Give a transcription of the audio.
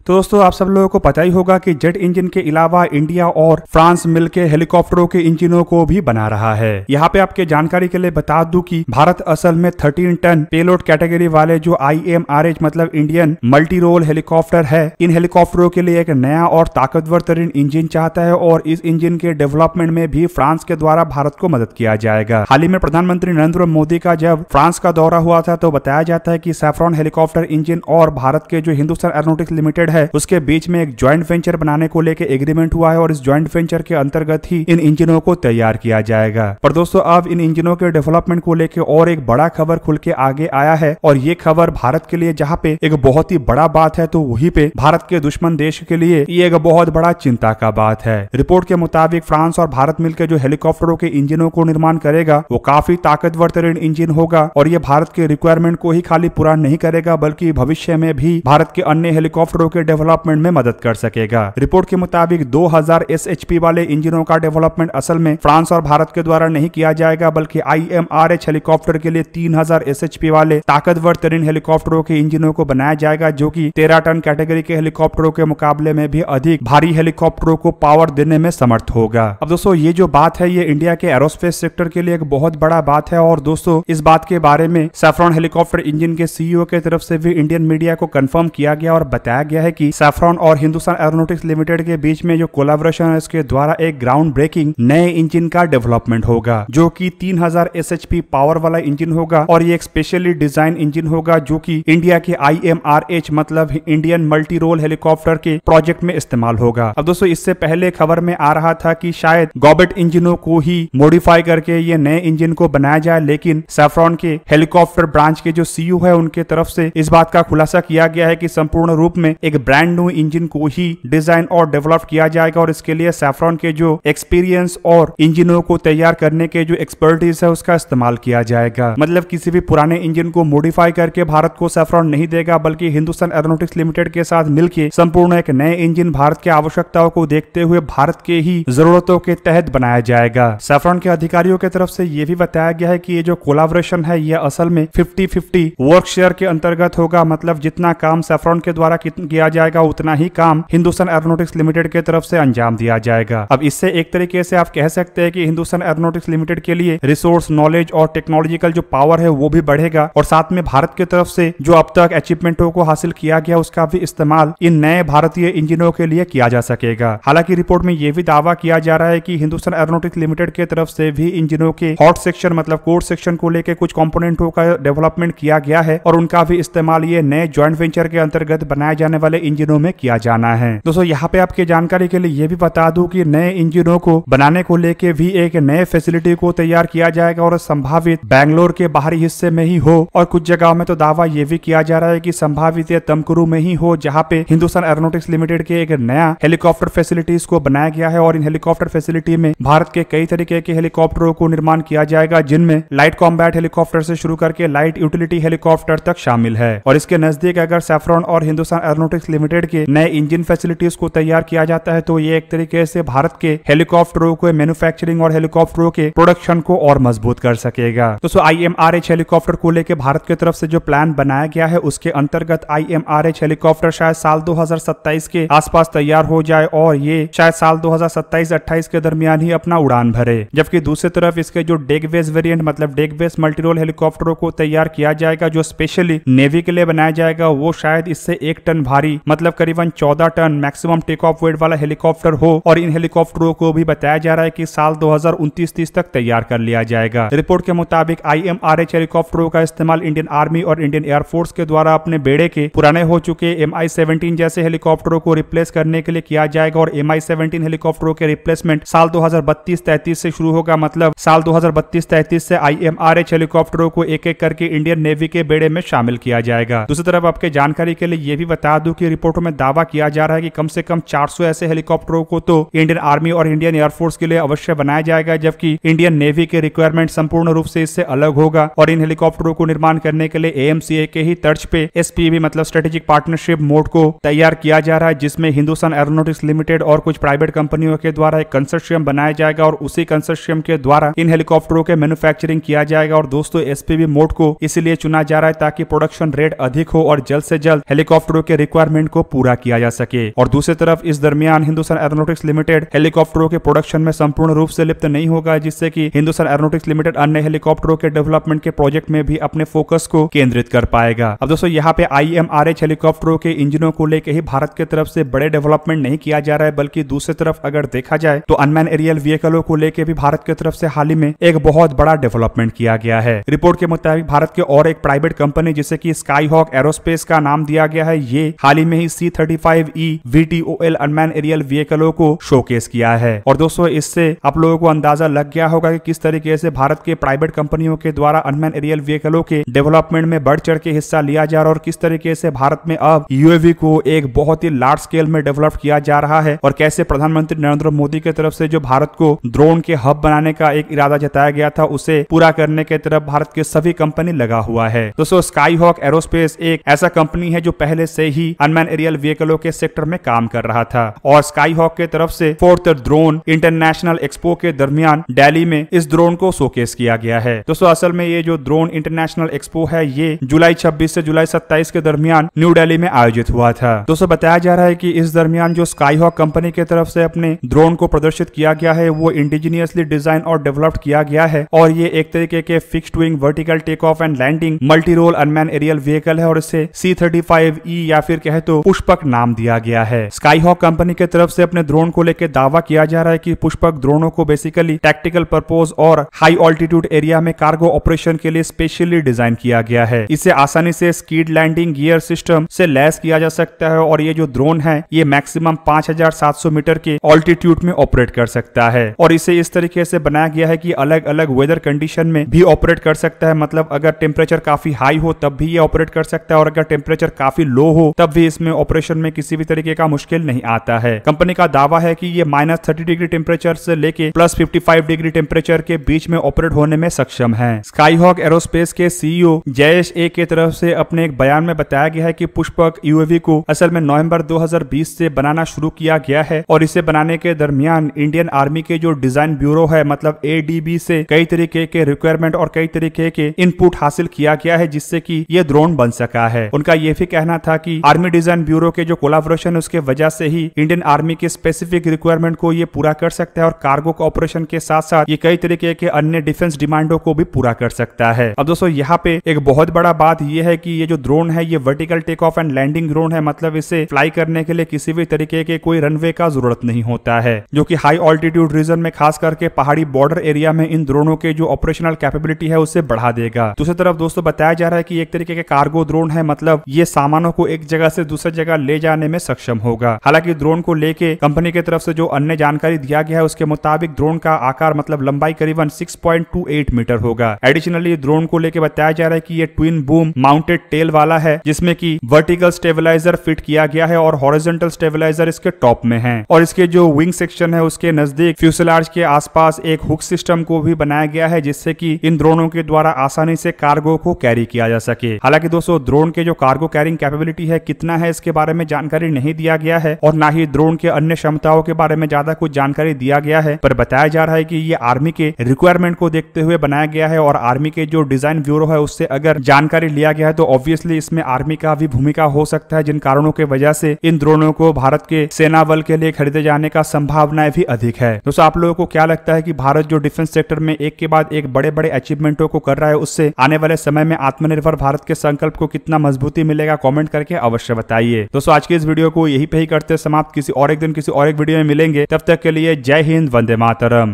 तो दोस्तों आप सब लोगों को पता ही होगा कि जेट इंजन के अलावा इंडिया और फ्रांस मिलकर हेलीकॉप्टरों के इंजनों को भी बना रहा है। यहाँ पे आपके जानकारी के लिए बता दूं कि भारत असल में 13 टन पेलोड कैटेगरी वाले जो IMRH मतलब इंडियन मल्टी रोल हेलीकॉप्टर है, इन हेलीकॉप्टरों के लिए एक नया और ताकतवर तरीन इंजन चाहता है और इस इंजन के डेवलपमेंट में भी फ्रांस के द्वारा भारत को मदद किया जाएगा। हाल ही में प्रधानमंत्री नरेंद्र मोदी का जब फ्रांस का दौरा हुआ था तो बताया जाता है कि सैफ्रॉन हेलीकॉप्टर इंजन और भारत के जो हिंदुस्तान एरोनॉटिक्स लिमिटेड है उसके बीच में एक ज्वाइंट वेंचर बनाने को लेकर एग्रीमेंट हुआ है और इस ज्वाइंट वेंचर के अंतर्गत ही इन इंजनों को तैयार किया जाएगा। पर दोस्तों अब इन इंजनों के डेवलपमेंट को लेकर और एक बड़ा खबर खुल के आगे आया है और ये खबर भारत के लिए जहाँ पे एक बहुत ही बड़ा बात है तो वहीं पे भारत के दुश्मन देश के लिए ये एक बहुत बड़ा चिंता का बात है। रिपोर्ट के मुताबिक फ्रांस और भारत मिलकर जो हेलीकॉप्टरों के इंजनों को निर्माण करेगा वो काफी ताकतवर तरीन इंजन होगा और ये भारत के रिक्वायरमेंट को ही खाली पूरा नहीं करेगा बल्कि भविष्य में भी भारत के अन्य हेलीकॉप्टरों के डेवलपमेंट में मदद कर सकेगा। रिपोर्ट के मुताबिक 2000 SHP वाले इंजनों का डेवलपमेंट असल में फ्रांस और भारत के द्वारा नहीं किया जाएगा बल्कि IMRH हेलीकॉप्टर के लिए 3000 SHP वाले ताकतवर तरीन हेलीकॉप्टरों के इंजनों को बनाया जाएगा जो कि 13 टन कैटेगरी के हेलीकॉप्टरों के मुकाबले में भी अधिक भारी हेलीकॉप्टरों को पावर देने में समर्थ होगा। अब दोस्तों ये जो बात है ये इंडिया के एरोस्पेस सेक्टर के लिए एक बहुत बड़ा बात है और दोस्तों इस बात के बारे में सैफ्रॉन हेलीकॉप्टर इंजन के CEO के तरफ से भी इंडियन मीडिया को कंफर्म किया गया और बताया गया है कि सैफ्रॉन और हिंदुस्तान एरोनॉटिक्स लिमिटेड के बीच में जो कोलैबोरेशन है इसके द्वारा एक ग्राउंड ब्रेकिंग नए इंजन का डेवलपमेंट होगा जो कि 3000 SHP पावर वाला इंजन होगा और ये एक स्पेशली डिजाइन इंजन होगा जो कि इंडिया के IMRH मतलब इंडियन मल्टी रोल हेलीकॉप्टर के प्रोजेक्ट में इस्तेमाल होगा। अब दोस्तों इससे पहले खबर में आ रहा था कि शायद गॉबेट इंजनों को ही मॉडिफाई करके ये नए इंजन को बनाया जाए, लेकिन सैफ्रॉन के हेलीकॉप्टर ब्रांच के जो CEO है उनके तरफ से इस बात का खुलासा किया गया है कि संपूर्ण रूप में एक ब्रांड न्यू इंजन को ही डिजाइन और डेवलप किया जाएगा और इसके लिए सैफ्रॉन के जो एक्सपीरियंस और इंजनों को तैयार करने के जो एक्सपर्टीज है उसका इस्तेमाल किया जाएगा। मतलब किसी भी पुराने इंजन को मॉडिफाई करके भारत को सैफ्रॉन नहीं देगा बल्कि हिंदुस्तान एरोनॉटिक्स लिमिटेड के साथ मिलकर संपूर्ण एक नए इंजन भारत की आवश्यकताओं को देखते हुए भारत के ही जरूरतों के तहत बनाया जाएगा। सैफ्रॉन के अधिकारियों की तरफ से यह भी बताया गया है कि ये जो कोलैबोरेशन है ये असल में 50-50 वर्क शेयर के अंतर्गत होगा। मतलब जितना काम सैफ्रॉन के द्वारा किया जाएगा उतना ही काम हिंदुस्तान एरोनॉटिक्स लिमिटेड के तरफ से अंजाम दिया जाएगा। अब इससे एक तरीके से आप कह सकते हैं कि हिंदुस्तान एरोनॉटिक्स लिमिटेड के लिए रिसोर्स नॉलेज और टेक्नोलॉजिकल जो पावर है वो भी बढ़ेगा और साथ में भारत की तरफ से जो अब तक अचीवमेंटों को हासिल किया गया उसका भी इस्तेमाल इन नए भारतीय इंजनों के लिए किया जा सकेगा। हालांकि रिपोर्ट में यह भी दावा किया जा रहा है कि हिंदुस्तान एरोनॉटिक्स लिमिटेड की तरफ से भी इंजनों के हॉट सेक्शन मतलब कोर सेक्शन को लेकर कुछ कंपोनेंटों का डेवलपमेंट किया गया है और उनका भी इस्तेमाल ये नए ज्वाइंट वेंचर के अंतर्गत बनाए जाने वाले इंजनों में किया जाना है। दोस्तों यहाँ पे आपके जानकारी के लिए ये भी बता दूं कि नए इंजनों को बनाने को लेके भी एक नए फैसिलिटी को तैयार किया जाएगा और संभावित बैंगलोर के बाहरी हिस्से में ही हो और कुछ जगहों में तो दावा ये भी किया जा रहा है कि संभावित ये तमकुरू में ही हो जहाँ पे हिंदुस्तान एरोनॉटिक्स लिमिटेड के एक नया हेलीकॉप्टर फैसिलिटीज को बनाया गया है और इन हेलीकॉप्टर फैसिलिटी में भारत के कई तरीके के हेलीकॉप्टरों को निर्माण किया जाएगा जिनमें लाइट कॉम्बैट हेलीकॉप्टर से शुरू करके लाइट यूटिलिटी हेलीकॉप्टर तक शामिल है। और इसके नजदीक अगर सैफ्रॉन और हिंदुस्तान एरोनॉटिक्स लिमिटेड के नए इंजन फैसिलिटीज को तैयार किया जाता है तो ये एक तरीके से भारत के हेलीकॉप्टरों को मैन्युफैक्चरिंग और हेलीकॉप्टरों के प्रोडक्शन को और मजबूत कर सकेगा। दोस्तों IMRH हेलीकॉप्टर को लेकर भारत की तरफ से जो प्लान बनाया गया है उसके अंतर्गत IMRH हेलीकॉप्टर शायद साल 2027 के आसपास तैयार हो जाए और ये शायद साल 2027-28 के दरमियान ही अपना उड़ान भरे, जबकि दूसरी तरफ इसके जो डेक बेस वेरिएंट मतलब डेक बेस मल्टीरोल हेलीकॉप्टरों को तैयार किया जाएगा जो स्पेशली नेवी के लिए बनाया जाएगा वो शायद इससे 1 टन भारी मतलब करीबन 14 ton maximum take off weight वाला हेलीकॉप्टर हो और इन हेलीकॉप्टरों को भी बताया जा रहा है कि साल 2029-30 तक तैयार कर लिया जाएगा। रिपोर्ट के मुताबिक IMRH हेलीकॉप्टरों का इस्तेमाल इंडियन आर्मी और इंडियन एयरफोर्स के द्वारा अपने बेड़े के पुराने हो चुके MI-17 जैसे हेलीकॉप्टरों को रिप्लेस करने के लिए किया जाएगा और MI-17 हेलीकॉप्टरों के रिप्लेसमेंट साल 2032-33 से शुरू होगा। मतलब साल 2032-33 से IMRH हेलीकॉप्टरों को एक एक करके इंडियन नेवी के बेड़े में शामिल किया जाएगा। दूसरी तरफ आपके जानकारी के लिए यह भी बता दूं कि रिपोर्टों में दावा किया जा रहा है कि कम से कम 400 ऐसे हेलीकॉप्टरों को तो इंडियन आर्मी और इंडियन एयरफोर्स के लिए अवश्य बनाया जाएगा, जबकि इंडियन नेवी के रिक्वायरमेंट संपूर्ण रूप से इससे अलग होगा और इन हेलीकॉप्टरों को निर्माण करने के लिए AMCA के ही तर्ज पे SPV मतलब स्ट्रेटेजिक पार्टनरशिप मोड को तैयार किया जा रहा है, जिसमें हिंदुस्तान एरोनॉटिक्स लिमिटेड और कुछ प्राइवेट कंपनियों के द्वारा एक कंसोर्शियम बनाया जाएगा और उसी कंसोर्शियम के द्वारा इन हेलीकॉप्टरों के मैन्युफैक्चरिंग किया जाएगा। और दोस्तों SPV मोड को इसलिए चुना जा रहा है ताकि प्रोडक्शन रेट अधिक हो और जल्द से जल्द हेलीकॉप्टरों के रिक्वायरमेंट रिक्वायरमेंट को पूरा किया जा सके। और दूसरी तरफ इस दरमियान हिंदुस्तान एरोनॉटिक्स लिमिटेड हेलीकॉप्टरों के प्रोडक्शन में संपूर्ण रूप से लिप्त नहीं होगा, जिससे कि हिंदुस्तान एरोनॉटिक्स लिमिटेड अन्य हेलीकॉप्टरों के डेवलपमेंट के प्रोजेक्ट में भी अपने फोकस को केंद्रित कर पाएगा। अब दोस्तों यहाँ पे IMRH हेलीकॉप्टरों के इंजनों को लेकर ही भारत की तरफ से बड़े डेवलपमेंट नहीं किया जा रहा है, बल्कि दूसरी तरफ अगर देखा जाए तो अनमैन एरियल व्हीकलों को लेकर भी भारत की तरफ से हाल ही में एक बहुत बड़ा डेवलपमेंट किया गया है। रिपोर्ट के मुताबिक भारत के और एक प्राइवेट कंपनी जिसे कि स्काईहॉक एरोस्पेस का नाम दिया गया है, ये हाल ही में ही C-35E VTOL अनमैन एरियल व्हीकलों को शोकेस किया है। और दोस्तों इससे आप लोगों को अंदाजा लग गया होगा कि किस तरीके से भारत के प्राइवेट कंपनियों के द्वारा अनमैन एरियल व्हीकलों के डेवलपमेंट में बढ़ चढ़ के हिस्सा लिया जा रहा है और किस तरीके से भारत में अब UAV को एक बहुत ही लार्ज स्केल में डेवलप किया जा रहा है और कैसे प्रधानमंत्री नरेंद्र मोदी की तरफ से जो भारत को ड्रोन के हब बनाने का एक इरादा जताया गया था, उसे पूरा करने के तरफ भारत के सभी कंपनी लगा हुआ है। दोस्तों स्काईहॉक एरोस्पेस एक ऐसा कंपनी है जो पहले से ही अनमैन एरियल व्हीकलों के सेक्टर में काम कर रहा था और स्काईहॉक के तरफ से 4th ड्रोन इंटरनेशनल एक्सपो के दरमियान दिल्ली में इस ड्रोन को शोकेस किया गया है। दोस्तों असल में ये जो ड्रोन इंटरनेशनल एक्सपो है, ये जुलाई 26 से जुलाई 27 के दरमियान न्यू दिल्ली में आयोजित हुआ था। दोस्तों बताया जा रहा है कि इस दरमियान जो स्काईहॉक कंपनी की तरफ से अपने ड्रोन को प्रदर्शित किया गया है, वो इंडिजीनियसली डिजाइन और डेवलप्ड किया गया है और ये एक तरीके के fixed wing vertical take off and landing multi role unmanned aerial vehicle है और इसे C-35E या फिर कहे तो पुष्पक नाम दिया गया है। स्काईहॉक कंपनी की तरफ से अपने ड्रोन को लेकर दावा किया जा रहा है कि पुष्पक ड्रोनों को बेसिकली टैक्टिकल पर्पस और हाई ऑल्टीट्यूड एरिया में कार्गो ऑपरेशन के लिए स्पेशली डिजाइन किया गया है। इसे आसानी से स्कीड लैंडिंग गियर सिस्टम से लैस किया जा सकता है और ये जो ड्रोन है ये मैक्सिमम 5700 मीटर के ऑल्टीट्यूड में ऑपरेट कर सकता है और इसे इस तरीके से बनाया गया है कि अलग अलग वेदर कंडीशन में भी ऑपरेट कर सकता है। मतलब अगर टेम्परेचर काफी हाई हो तब भी ये ऑपरेट कर सकता है और अगर टेम्परेचर काफी लो हो तब भी इसमें ऑपरेशन में किसी भी तरीके का मुश्किल नहीं आता है। कंपनी का दावा है कि ये -30 डिग्री टेम्परेचर से लेके +55 डिग्री टेम्परेचर के बीच में ऑपरेट होने में सक्षम है। स्काईहॉक एरोस्पेस के CEO जयेश ए के तरफ से अपने एक बयान में बताया गया है कि पुष्पक UAV को असल में नवंबर 2020 से बनाना शुरू किया गया है और इसे बनाने के दरमियान इंडियन आर्मी के जो डिजाइन ब्यूरो है मतलब ADB से कई तरीके के रिक्वायरमेंट और कई तरीके के इनपुट हासिल किया गया है, जिससे कि ये ड्रोन बन सका है। उनका ये भी कहना था कि आर्मी डिजाइन ब्यूरो के जो कोलैबोरेशन उसके वजह से ही इंडियन आर्मी के स्पेसिफिक रिक्वायरमेंट को ये पूरा कर सकता है और कार्गो ऑपरेशन के साथ साथ ये कई तरीके के अन्य डिफेंस डिमांडों को भी पूरा कर सकता है। अब दोस्तों यहाँ पे एक बहुत बड़ा बात यह है कि ये जो ड्रोन है ये vertical take off and landing drone है, मतलब इसे फ्लाई करने के लिए किसी भी तरीके के कोई रनवे का जरूरत नहीं होता है, जो कि हाई ऑल्टीट्यूड रीजन में खास करके पहाड़ी बॉर्डर एरिया में इन ड्रोनों के जो ऑपरेशनल कैपेबिलिटी है उसे बढ़ा देगा। दूसरी तरफ दोस्तों बताया जा रहा है कि एक तरीके के कार्गो ड्रोन है, मतलब ये सामानों को एक जगह से दूसरी जगह ले जाने में सक्षम होगा। हालांकि ड्रोन को लेके कंपनी की तरफ से जो अन्य जानकारी दिया गया है उसके मुताबिक ड्रोन का आकार मतलब लंबाई करीबन 6.28 मीटर होगा। एडिशनली ड्रोन को लेके बताया जा रहा है कि ये ट्विन बूम माउंटेड टेल वाला है, जिसमें कि वर्टिकल स्टेबलाइजर फिट किया गया है और हॉरिजॉन्टल स्टेबलाइजर इसके टॉप में है और इसके जो विंग सेक्शन है उसके नजदीक फ्यूसलाज के आसपास एक हुक सिस्टम को भी बनाया गया है, जिससे कि इन ड्रोनों के द्वारा आसानी से कार्गो को कैरी किया जा सके। हालांकि दोस्तों ड्रोन के जो कार्गो कैरिंग कैपेबिलिटी है कितना है इसके बारे में जानकारी नहीं दिया गया है और ना ही ड्रोन के अन्य क्षमताओं के बारे में ज्यादा कुछ जानकारी दिया गया है, पर बताया जा रहा है कि ये आर्मी के रिक्वायरमेंट को देखते हुए बनाया गया है और आर्मी के जो डिजाइन ब्यूरो है उससे अगर जानकारी लिया गया है तो ऑब्वियसली इसमें आर्मी का भी भूमिका हो सकता है, जिन कारणों की वजह से इन ड्रोनों को भारत के सेना बल के लिए खरीदे जाने का संभावनाएं भी अधिक है। दोस्तों आप लोगों को क्या लगता है कि भारत जो डिफेंस सेक्टर में एक के बाद एक बड़े बड़े अचीवमेंटों को कर रहा है उससे आने वाले समय में आत्मनिर्भर भारत के संकल्प को कितना मजबूती मिलेगा? कमेंट करके अवश्य बताइए। दोस्तों आज के इस वीडियो को यही पे ही करते समाप्त, किसी और एक दिन किसी और एक वीडियो में मिलेंगे, तब तक के लिए जय हिंद, वंदे मातरम।